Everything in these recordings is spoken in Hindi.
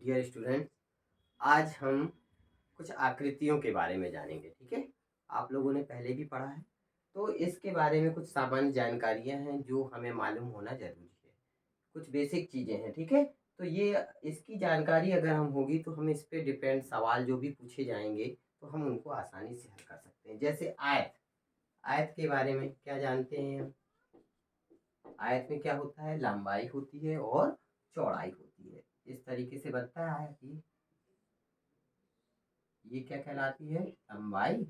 डियर स्टूडेंट, आज हम कुछ आकृतियों के बारे में जानेंगे। ठीक है, आप लोगों ने पहले भी पढ़ा है, तो इसके बारे में कुछ सामान्य जानकारियां हैं जो हमें मालूम होना जरूरी है। कुछ बेसिक चीज़ें हैं। ठीक है, तो ये इसकी जानकारी अगर हम होगी तो हम इस पे डिपेंड सवाल जो भी पूछे जाएंगे तो हम उनको आसानी से हल कर सकते हैं। जैसे आयत, आयत के बारे में क्या जानते हैं हम? आयत में क्या होता है, लंबाई होती है और चौड़ाई होती है। इस तरीके से बनता है आयत। ये क्या कहलाती है, लंबाई,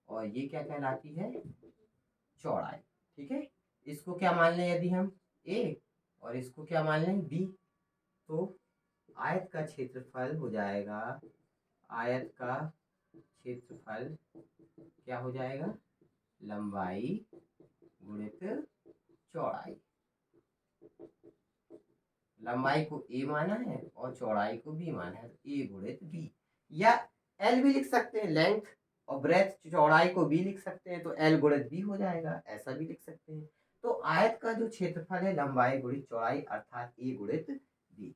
और ये क्या कहलाती है, चौड़ाई। ठीक है, इसको क्या मान लें यदि हम ए और इसको क्या मान लें बी, तो आयत का क्षेत्रफल हो जाएगा, आयत का क्षेत्रफल क्या हो जाएगा, लंबाई गुणित चौड़ाई। लंबाई को ए माना है और चौड़ाई को बी माना है, तो ए गुणित बी, या एल भी लिख सकते हैं। लेंथ और ब्रेथ, चौड़ाई को बी लिख सकते हैं तो एल गुणित बी हो जाएगा, ऐसा भी लिख सकते हैं। तो आयत का जो क्षेत्रफल है लंबाई गुणित चौड़ाई अर्थात ए गुणित बी।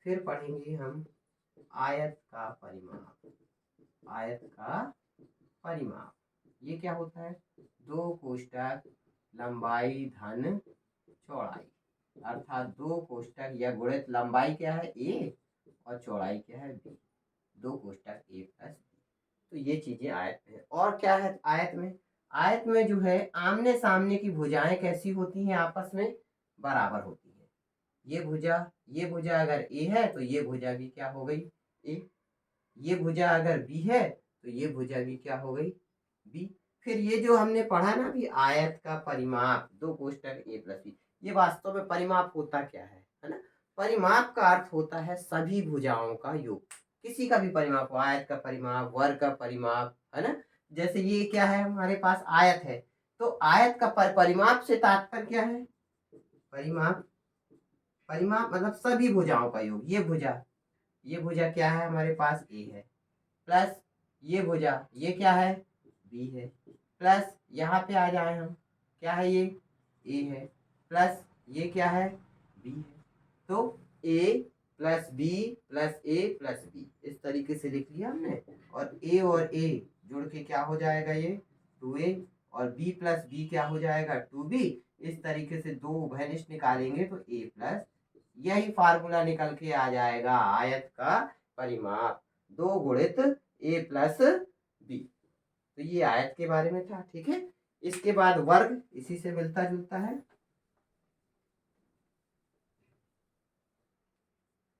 फिर पढ़ेंगे हम आयत का परिमाप। आयत का परिमाप ये क्या होता है, दो कोष्ठक लंबाई धन चौड़ाई, अर्थात दो कोष्ठक या गुणित लंबाई क्या है ए और चौड़ाई क्या है बी, दो कोष्ठक ए प्लस बी। तो ये चीजें आयत में है। और क्या है आयत में, आयत में जो है आमने सामने की भुजाएं कैसी होती हैं, आपस में बराबर होती है। ये भुजा अगर ए है तो ये भुजा भी क्या हो गई ए, ये भुजा अगर बी है तो ये भुजा भी क्या हो गई बी। फिर ये जो हमने पढ़ा ना भी आयत का परिमाप, दो कोष्ठक ए प्लस बी, ये वास्तव में परिमाप होता क्या है ना। परिमाप का अर्थ होता है सभी भुजाओं का योग। किसी का भी परिमाप हो, आयत का परिमाप, वर्ग का परिमाप, है ना। जैसे ये क्या है, हमारे पास आयत है, तो आयत का परिमाप से तात्पर्य क्या है, परिमाप, परिमाप मतलब सभी भुजाओं का योग। ये भुजा क्या है, हमारे पास ए है, प्लस ये भुजा ये क्या है बी है, प्लस यहाँ पे आ जाए हम, क्या है ये ए है, प्लस ये क्या है बी है। तो ए plus B plus A plus B, इस तरीके से लिख लिया हमने। और ए जुड़ के क्या हो जाएगा, ये 2a, और b प्लस बी क्या हो जाएगा 2b। इस तरीके से दो उभयनिष्ठ निकालेंगे तो a प्लस, यही फार्मूला निकल के आ जाएगा आयत का परिमाप, दो गुणित ए प्लस बी। तो ये आयत के बारे में था। ठीक है, इसके बाद वर्ग इसी से मिलता जुलता है।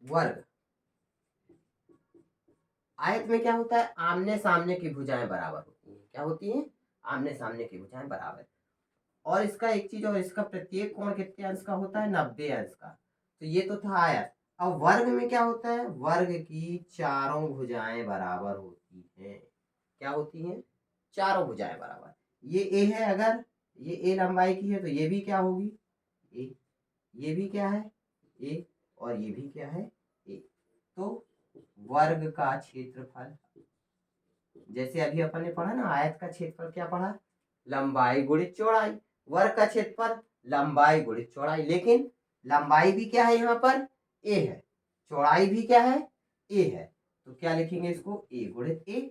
वर्ग, आयत में क्या होता है, आमने सामने की भुजाएं बराबर होती हैं। क्या होती हैं, आमने सामने की भुजाएं बराबर। और इसका एक चीज और, इसका प्रत्येक कोण कितने अंश का होता है, 90 अंश का। तो ये तो था आयत। अब वर्ग में क्या होता है, वर्ग की चारों भुजाएं बराबर होती हैं। क्या होती हैं, चारों भुजाएं बराबर। ये ए है, अगर ये ए लंबाई की है तो ये भी क्या होगी ए, ये भी क्या है ए, और ये भी क्या है ए। तो वर्ग का क्षेत्रफल, जैसे अभी अपन ने पढ़ा ना आयत का क्षेत्रफल क्या पढ़ा, लंबाई गुणित चौड़ाई। वर्ग का क्षेत्रफल लंबाई गुणित चौड़ाई, लेकिन लंबाई भी क्या है यहाँ पर ए है, चौड़ाई भी क्या है ए है, तो क्या लिखेंगे इसको ए गुणित ए,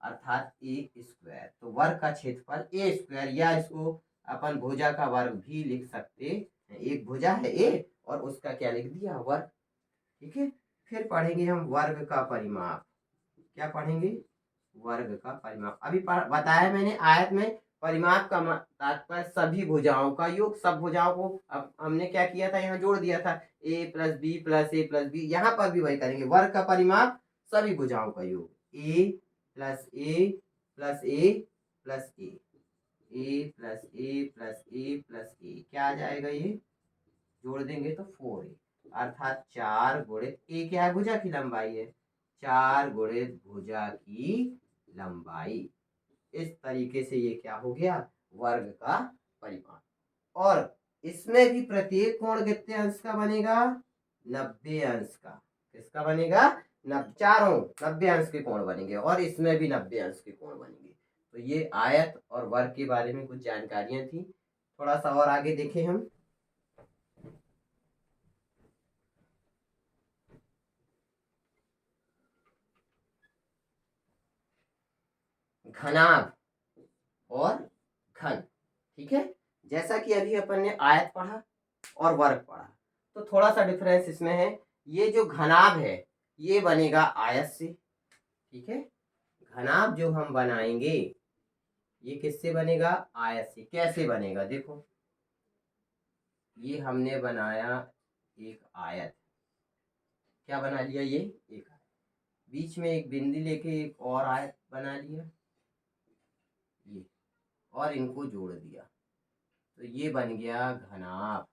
अर्थात ए स्क्वायर। तो वर्ग का क्षेत्रफल ए स्क्वायर, या इसको अपन भुजा का वर्ग भी लिख सकते हैं। एक भुजा है ए और उसका क्या लिख दिया वर्ग। ठीक है, फिर पढ़ेंगे हम वर्ग का परिमाप। क्या पढ़ेंगे, वर्ग का परिमाप। अभी बताया मैंने आयत में परिमाप का तात्पर्य सभी भुजाओं का योग। सब भुजाओं को अब हमने क्या किया था, यहाँ जोड़ दिया था a plus B plus A plus B, यहाँ पर भी वही करेंगे। वर्ग का परिमाप सभी भुजाओं का योग, a plus A plus A plus A plus A plus A plus A, क्या आ जाएगा, ये जोड़ देंगे तो 4a, अर्थात 4 गुणित ए क्या है, भुजा की लंबाई है, 4 गुणित भुजा की लंबाई। इस तरीके से ये क्या हो गया, वर्ग का परिमाप। और इसमें भी प्रत्येक कोण कितने अंश का बनेगा, 90 अंश का। किसका बनेगा, चारों 90 अंश के कोण बनेंगे, और इसमें भी 90 अंश के कोण बनेंगे। तो ये आयत और वर्ग के बारे में कुछ जानकारियां थी। थोड़ा सा और आगे देखें हम। घनाभ और घन। ठीक है, जैसा कि अभी अपन ने आयत पढ़ा और वर्ग पढ़ा, तो थोड़ा सा डिफरेंस इसमें है। ये जो घनाभ है ये बनेगा आयत से। ठीक है, घनाभ जो हम बनाएंगे ये किससे बनेगा? आयत से। कैसे बनेगा? देखो, ये हमने बनाया एक आयत। क्या बना लिया? ये एक आयत। बीच में एक बिंदु लेके एक और आयत बना लिया ये, और इनको जोड़ दिया, तो ये बन गया घनाभ।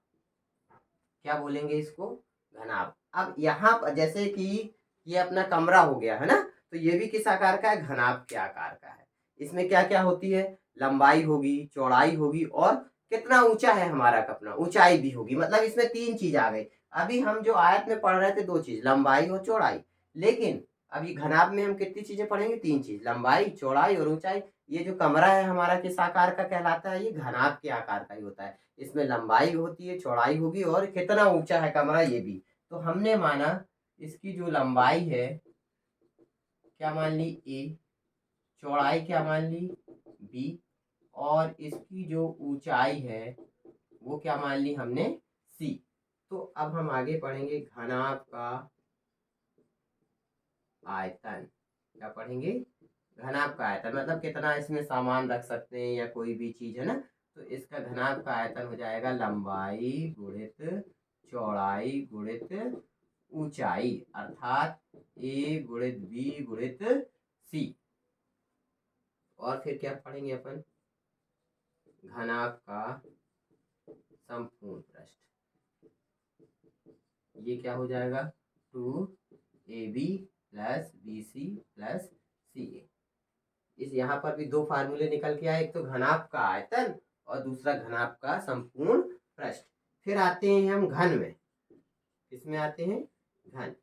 क्या बोलेंगे इसको? घनाभ। अब यहाँ पर जैसे कि ये अपना कमरा हो गया है ना, तो ये भी किस आकार का है? घनाभ के आकार का है। इसमें क्या क्या होती है? लंबाई होगी, चौड़ाई होगी, और कितना ऊंचा है हमारा कमरा, ऊंचाई भी होगी। मतलब इसमें तीन चीज आ गई। अभी हम जो आयत में पढ़ रहे थे दो चीज, लंबाई और चौड़ाई, लेकिन अभी घनाभ में हम कितनी चीजें पढ़ेंगे? तीन चीज, लंबाई, चौड़ाई और ऊंचाई। ये जो कमरा है हमारा किस आकार का कहलाता है? ये घनाभ के आकार का ही होता है। इसमें लंबाई होती है, चौड़ाई होगी, और कितना ऊंचा है कमरा ये भी। तो हमने माना इसकी जो लंबाई है क्या मान ली? ए। चौड़ाई क्या मान ली? बी। और इसकी जो ऊंचाई है वो क्या मान ली हमने? सी। तो अब हम आगे पढ़ेंगे घनाभ का आयतन। क्या पढ़ेंगे? घनाभ का आयतन, मतलब कितना इसमें सामान रख सकते हैं या कोई भी चीज है ना। तो इसका घनाभ का आयतन हो जाएगा लंबाई गुणित चौड़ाई गुणित ऊंचाई, अर्थात ए गुणित बी गुणित सी। और फिर क्या पढ़ेंगे अपन? घनाभ का संपूर्ण पृष्ठ। ये क्या हो जाएगा? 2ab plus bc plus ca। इस यहाँ पर भी दो फार्मूले निकल के आए, एक तो घनाभ का आयतन और दूसरा घनाभ का संपूर्ण पृष्ठ। फिर आते हैं हम घन में। किसमें आते हैं? घन।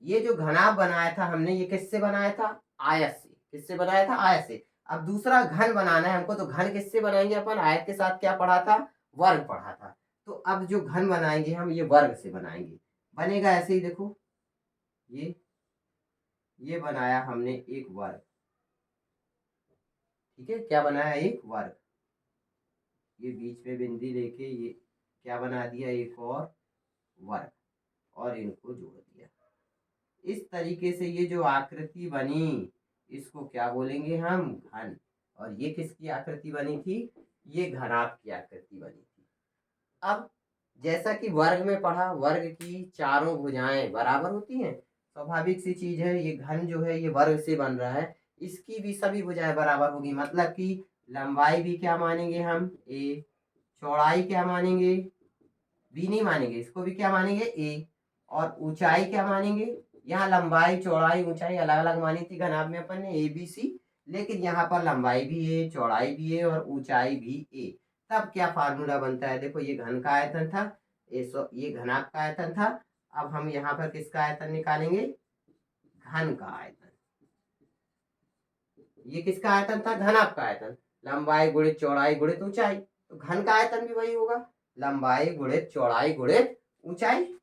ये जो घनाभ बनाया था हमने, ये किससे बनाया था? आयत से। किससे बनाया था? आयत से। अब दूसरा घन बनाना है हमको, तो घन किससे बनाएंगे अपन? आयत के साथ क्या पढ़ा था? वर्ग पढ़ा था। तो अब जो घन बनाएंगे हम, ये वर्ग से बनाएंगे। बनेगा ऐसे ही, देखो ये बनाया हमने एक वर्ग। ठीक है, क्या बनाया? एक वर्ग। ये बीच में बिंदु लेके ये क्या बना दिया? एक और वर्ग, और इनको जोड़ दिया। इस तरीके से ये जो आकृति बनी इसको क्या बोलेंगे हम? घन। और ये किसकी आकृति बनी थी? ये घनाभ की आकृति बनी थी। अब जैसा कि वर्ग में पढ़ा, वर्ग की चारों भुजाएं बराबर होती हैं। स्वाभाविक सी चीज है, ये घन जो है ये वर्ग से बन रहा है, इसकी भी सभी भुजाएं बराबर होगी। मतलब कि लंबाई भी क्या मानेंगे हम? ए। चौड़ाई क्या मानेंगे? बी नहीं मानेंगे, इसको भी क्या मानेंगे? ए। और ऊंचाई क्या मानेंगे? यहाँ लंबाई चौड़ाई ऊंचाई अलग अलग मानी थी घनाभ में अपन ने, ए बी सी, लेकिन यहाँ पर लंबाई भी है, चौड़ाई भी है, और ऊंचाई भी ए। तब क्या फार्मूला बनता है? देखो, ये घन का आयतन था, ये घनाभ का आयतन था। अब हम यहाँ पर किसका आयतन निकालेंगे? घन का आयतन। ये किसका आयतन था? घनाभ का आयतन। लंबाई गुणित चौड़ाई गुणित ऊंचाई, तो घन का आयतन भी वही होगा, लंबाई गुणित चौड़ाई गुणित ऊंचाई।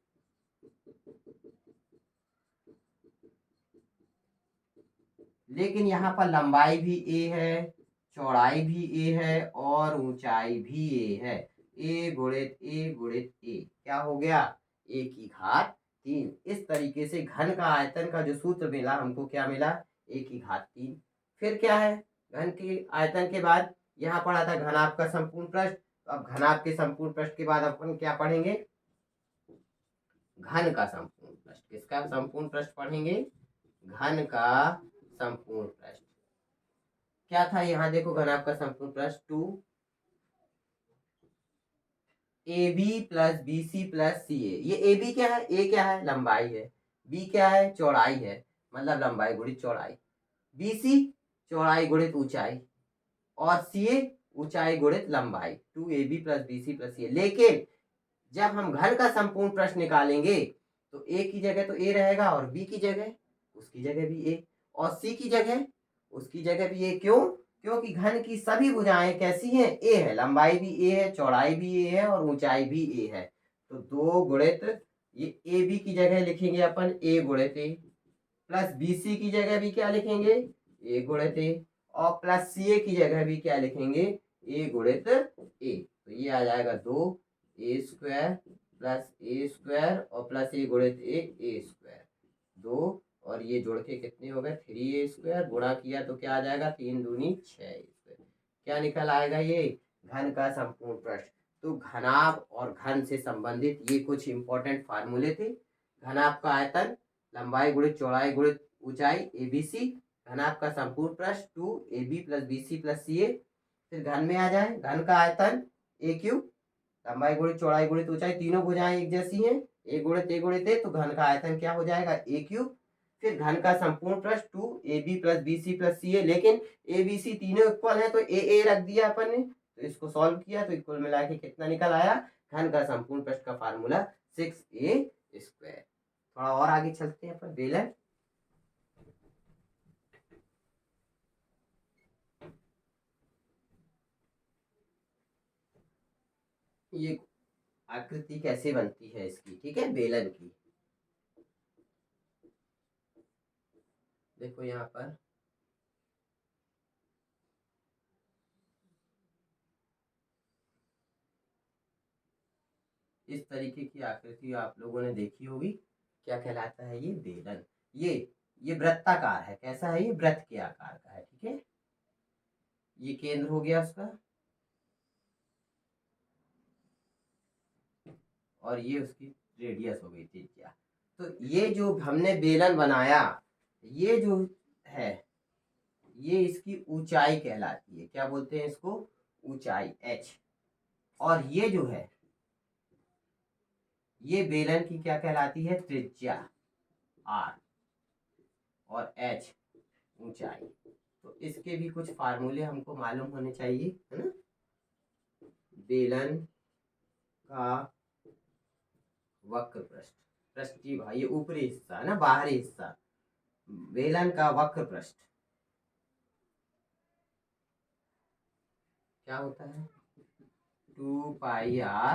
लेकिन यहाँ पर लंबाई भी ए है, चौड़ाई भी ए है, और ऊंचाई भी ए है। ए गुणित ए क्या हो गया? ए की घात 3। इस तरीके से घन का आयतन का जो सूत्र मिला हमको, क्या मिला? ए की घात 3। फिर क्या है? घन के आयतन के बाद यहाँ पढ़ा था घनाभ का संपूर्ण पृष्ठ। तो अब घनाभ के संपूर्ण पृष्ठ के बाद अपन क्या पढ़ेंगे? घन का संपूर्ण पृष्ठ। किसका संपूर्ण पृष्ठ पढ़ेंगे? घन का संपूर्ण पृष्ठ। क्या था यहाँ? देखो, घनाभ का संपूर्ण पृष्ठ 2ab plus bc plus ca। ये ab क्या है? a क्या है? लंबाई है। b क्या है? चौड़ाई है, मतलब लंबाई गुणित चौड़ाई। bc चौड़ाई गुणित ऊंचाई, और ca ऊंचाई गुणित लंबाई। 2ab plus bc plus ca। लेकिन जब हम घन का संपूर्ण पृष्ठ निकालेंगे तो a की जगह तो a रहेगा, और b की जगह उसकी जगह भी a, और c की जगह उसकी जगह भी a। क्यों? क्योंकि घन की सभी भुजाएं कैसी हैं? a है। लंबाई भी a है, चौड़ाई भी a है, और ऊंचाई भी a है। तो 2 गुणित ये ए बी की जगह लिखेंगे अपन a गुणित a, प्लस bc की जगह भी क्या लिखेंगे? a गुणित a, और प्लस सी ए की जगह भी क्या लिखेंगे, ए गुणित ए। तो ये आ जाएगा 2a² प्लस a² और प्लस ए गुणित a² 2, और ये जोड़ के कितने हो गए 3a², गुणा किया तो क्या आ जाएगा 3 दूनी 6a²। क्या निकल आएगा ये घन का संपूर्ण पृष्ठ। तो घनाभ और घन से संबंधित ये कुछ इंपॉर्टेंट फार्मूले थे। घनाभ का आयतन लंबाई गुणित चौड़ाई गुणित ऊंचाई ABC, घनाभ का संपूर्ण पृष्ठ 2ab plus BC plus CA। फिर घन में आ जाए, घन का आयतन AQ, लंबाई गुणित चौड़ाई गुणित ऊंचाई, तीनों भुजाएं एक जैसी हैं, a गुणित a, तो घन का आयतन क्या हो जाएगा AQ। फिर घन का संपूर्ण पृष्ठ 2ab plus BC plus CA, लेकिन ABC तीनों इक्वल है तो AA रख दिया अपन ने, तो इसको सॉल्व किया तो कुल मिला के कितना निकल आया, घन का संपूर्ण पृष्ठ का फार्मूला 6a²। थोड़ा और आगे चलते हैं अपन, बेलन। ये आकृति कैसे बनती है इसकी, ठीक है, बेलन की। देखो यहाँ पर इस तरीके की आकृति आप लोगों ने देखी होगी। क्या कहलाता है ये, बेलन। ये वृत्ताकार है, कैसा है ये, वृत्त के आकार का है, ठीक है। ये केंद्र हो गया उसका, और ये उसकी रेडियस हो गई त्रिज्या। तो ये जो हमने बेलन बनाया, ये जो है ये इसकी ऊंचाई कहलाती है। क्या बोलते हैं इसको, ऊंचाई h। और ये जो है ये बेलन की क्या कहलाती है, त्रिज्या r, और h ऊंचाई। तो इसके भी कुछ फार्मूले हमको मालूम होने चाहिए, है ना। बेलन का वक्र पृष्ठ, पृष्ठीय भाग, ये ऊपरी हिस्सा है ना, बाहरी हिस्सा, बेलन का वक्र पृष्ठ क्या होता है, 2πr/h।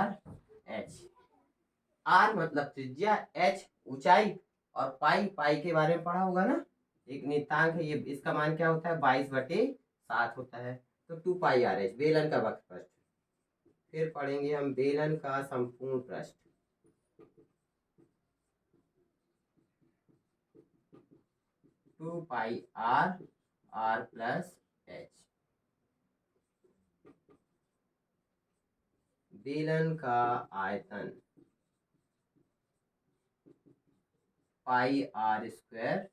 r मतलब त्रिज्या, h ऊंचाई, और पाई के बारे में पढ़ा होगा ना, एक नियतांक है ये, इसका मान क्या होता है 22/7 होता है। तो 2πr/h बेलन का वक्र पृष्ठ। फिर पढ़ेंगे हम बेलन का संपूर्ण पृष्ठ, 2πr/r+h। बेलन का आयतन πr²h।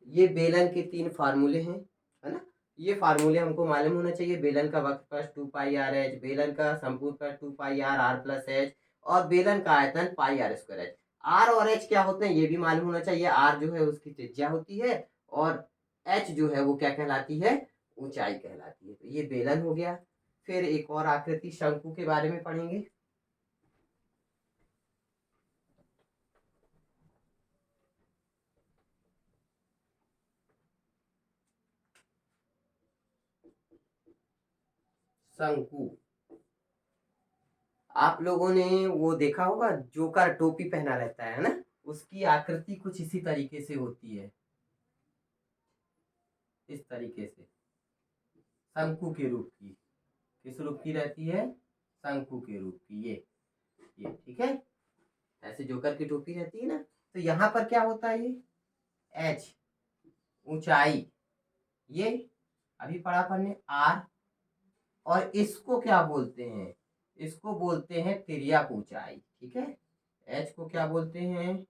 ये बेलन के 3 फार्मूले हैं, है ना। ये फार्मूले हमको मालूम होना चाहिए। बेलन का वक्र पृष्ठ 2πr/h, बेलन का संपूर्ण पृष्ठ 2πr/r+h, और बेलन का आयतन πr²h। r और h क्या होते हैं ये भी मालूम होना चाहिए। r जो है उसकी त्रिज्या होती है, और h जो है वो क्या कहलाती है, ऊंचाई कहलाती है। तो ये बेलन हो गया। फिर एक और आकृति शंकु के बारे में पढ़ेंगे। शंकु, आप लोगों ने वो देखा होगा जोकर टोपी पहना रहता है ना, उसकी आकृति कुछ इसी तरीके से होती है, इस तरीके से शंकु के रूप की। किस रूप की रहती है, शंकु के रूप की। ये ठीक है, ऐसे जोकर की टोपी रहती है ना। तो यहाँ पर क्या होता है, ये h ऊंचाई, ये अभी पढ़ा अपन ने r, और इसको क्या बोलते हैं, इसको बोलते हैं तिर्यक ऊंचाई, ठीक है। h को क्या बोलते हैं,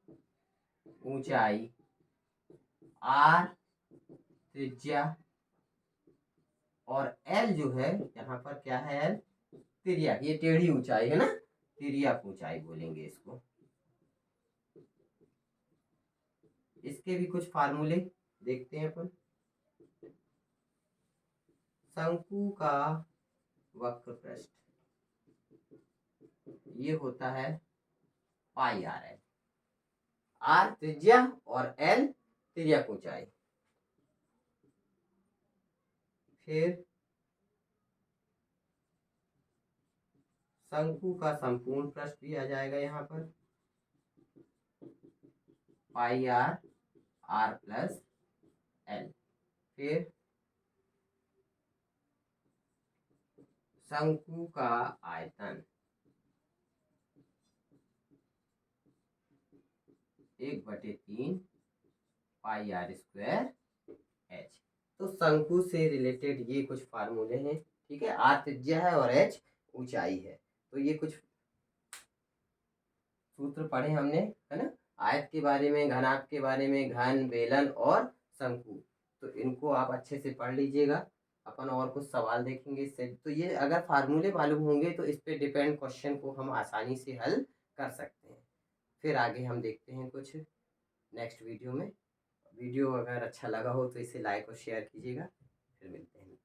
ऊंचाई, r त्रिज्या, और l जो है यहाँ पर क्या है, l तिर्यक, ये टेढ़ी ऊंचाई है ना, तिर्यक ऊंचाई बोलेंगे इसको। इसके भी कुछ फार्मूले देखते हैं अपन। शंकु का वक्र पृष्ठ ये होता है πr/h, r त्रिज्या और l तिर्यक ऊंचाई। फिर शंकु का संपूर्ण पृष्ठ भी आ जाएगा यहाँ पर, πr/r+l। फिर शंकु का आयतन 1/3 पाई आर स्क्वायर एच। तो शंकु से रिलेटेड ये कुछ फार्मूले हैं, ठीक है। आर त्रिज्या है और एच ऊंचाई है, तो ये कुछ सूत्र पढ़े हमने, है ना। आयत के बारे में, घनाभ के बारे में, घन, बेलन और शंकु, तो इनको आप अच्छे से पढ़ लीजिएगा। अपन और कुछ सवाल देखेंगे इससे, तो ये अगर फार्मूले मालूम होंगे तो इस पे डिपेंड क्वेश्चन को हम आसानी से हल कर सकते हैं। फिर आगे हम देखते हैं कुछ नेक्स्ट वीडियो में। वीडियो अगर अच्छा लगा हो तो इसे लाइक और शेयर कीजिएगा। फिर मिलते हैं।